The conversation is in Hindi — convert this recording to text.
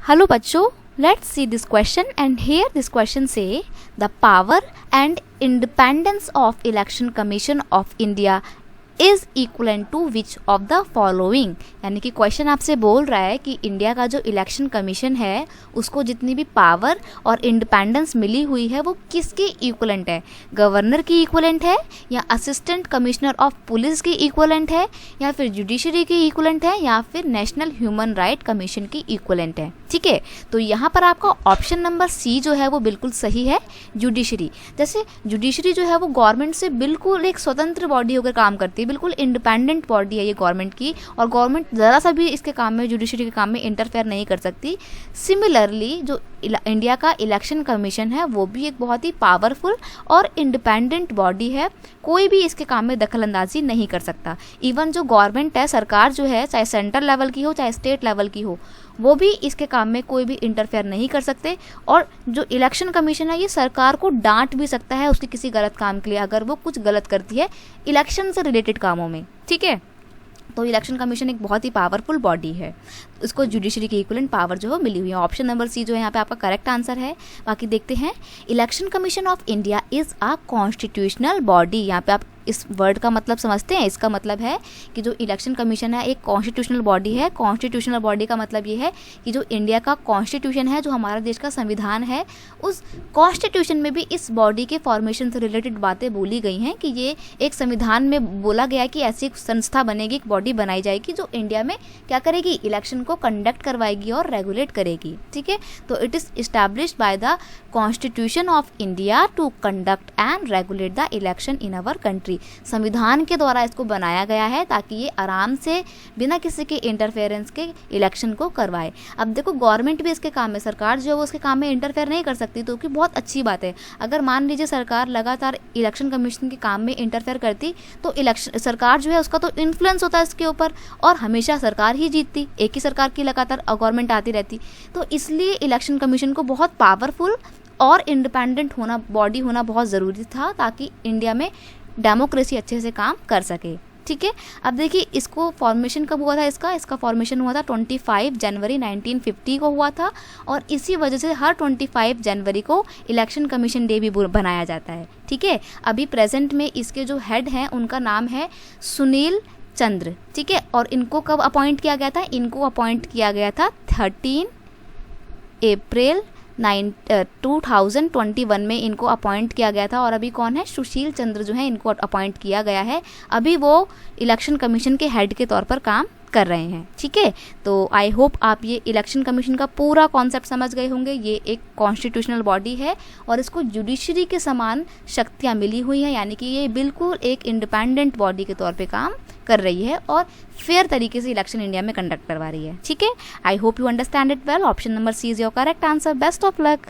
Hello बच्चों, let's see this question, and here this question say the power and independence of Election Commission of India is equivalent to which of the following. यानी कि क्वेश्चन आपसे बोल रहा है कि इंडिया का जो इलेक्शन कमीशन है उसको जितनी भी पावर और इंडिपेंडेंस मिली हुई है वो किसकी इक्वलेंट है? गवर्नर की इक्वलेंट है, या असिस्टेंट कमिश्नर ऑफ पुलिस की इक्वलेंट है, या फिर जुडिशरी की इक्वलेंट है, या फिर नेशनल ह्यूमन राइट कमीशन की इक्वलेंट है। ठीक है, तो यहाँ पर आपका ऑप्शन नंबर सी जो है वो बिल्कुल सही है, जुडिशरी। जैसे जुडिशरी जो है वो गवर्नमेंट से बिल्कुल एक स्वतंत्र बॉडी होकर काम करती है, बिल्कुल इंडिपेंडेंट बॉडी है ये गवर्नमेंट की, और गवर्नमेंट ज़रा सा भी इसके काम में, जुडिशरी के काम में इंटरफेयर नहीं कर सकती। सिमिलरली जो इंडिया का इलेक्शन कमीशन है वो भी एक बहुत ही पावरफुल और इंडिपेंडेंट बॉडी है, कोई भी इसके काम में दखल अंदाजी नहीं कर सकता। इवन जो गवर्नमेंट है, सरकार जो है, चाहे सेंट्रल लेवल की हो चाहे स्टेट लेवल की हो, वो भी इसके काम में कोई भी इंटरफेयर नहीं कर सकते। और जो इलेक्शन कमीशन है ये सरकार को डांट भी सकता है उसके किसी गलत काम के लिए, अगर वो कुछ गलत करती है इलेक्शन से रिलेटेड कामों में। ठीक है, तो इलेक्शन कमीशन एक बहुत ही पावरफुल बॉडी है, इसको जुडिशरी की इक्विवेलेंट पावर जो है मिली हुई है। ऑप्शन नंबर सी जो है यहाँ पे आपका करेक्ट आंसर है। बाकी देखते हैं, election commission of India is a constitutional body. यहाँ पे आप इस वर्ड का मतलब समझते हैं? इसका मतलब है कि जो इलेक्शन कमीशन है एक कॉन्स्टिट्यूशनल बॉडी है। कॉन्स्टिट्यूशनल बॉडी का मतलब ये है कि जो इंडिया का कॉन्स्टिट्यूशन है, जो हमारा देश का संविधान है, उस कॉन्स्टिट्यूशन में भी इस बॉडी के फॉर्मेशन से रिलेटेड बातें बोली गई हैं कि ये एक संविधान में बोला गया कि ऐसी एक संस्था बनेगी, एक बॉडी बनाई जाएगी जो इंडिया में क्या करेगी, इलेक्शन को कंडक्ट करवाएगी और रेगुलेट करेगी। ठीक है, तो it is established by the constitution of India to conduct and regulate the election in our country. संविधान के द्वारा इसको बनाया गया है ताकि ये आराम से बिना किसी के इंटरफेरेंस के इलेक्शन को करवाए। अब देखो, गवर्नमेंट भी इसके काम में, सरकार जो है वो उसके काम में इंटरफेयर नहीं कर सकती, तो कि बहुत अच्छी बात है। अगर मान लीजिए सरकार लगातार इलेक्शन कमीशन के काम में इंटरफेयर करती तो इलेक्शन, सरकार जो है उसका तो इन्फ्लुएंस होता है इसके ऊपर, और हमेशा सरकार ही जीतती, एक ही सरकार की लगातार गवर्नमेंट आती रहती। तो इसलिए इलेक्शन कमीशन को बहुत पावरफुल और इंडिपेंडेंट होना, बॉडी होना बहुत ज़रूरी था ताकि इंडिया में डेमोक्रेसी अच्छे से काम कर सके। ठीक है, अब देखिए इसको फॉर्मेशन कब हुआ था, इसका फॉर्मेशन हुआ था 25 जनवरी 1950 को हुआ था, और इसी वजह से हर 25 जनवरी को इलेक्शन कमीशन डे भी बनाया जाता है। ठीक है, अभी प्रेजेंट में इसके जो हेड हैं उनका नाम है सुनील चंद्र। ठीक है, और इनको कब अपॉइंट किया गया था? इनको अपॉइंट किया गया था 13 अप्रैल 2021 में इनको अपॉइंट किया गया था। और अभी कौन है? सुशील चंद्र जो है, इनको अपॉइंट किया गया है। अभी वो इलेक्शन कमीशन के हेड के तौर पर काम कर रहे हैं। ठीक है, तो आई होप आप ये इलेक्शन कमीशन का पूरा कॉन्सेप्ट समझ गए होंगे। ये एक कॉन्स्टिट्यूशनल बॉडी है और इसको जुडिशरी के समान शक्तियाँ मिली हुई हैं, यानी कि ये बिल्कुल एक इंडिपेंडेंट बॉडी के तौर पे काम कर रही है और फेयर तरीके से इलेक्शन इंडिया में कंडक्ट करवा रही है। ठीक है, I hope you understand it well. Option number C is your correct answer. Best of luck.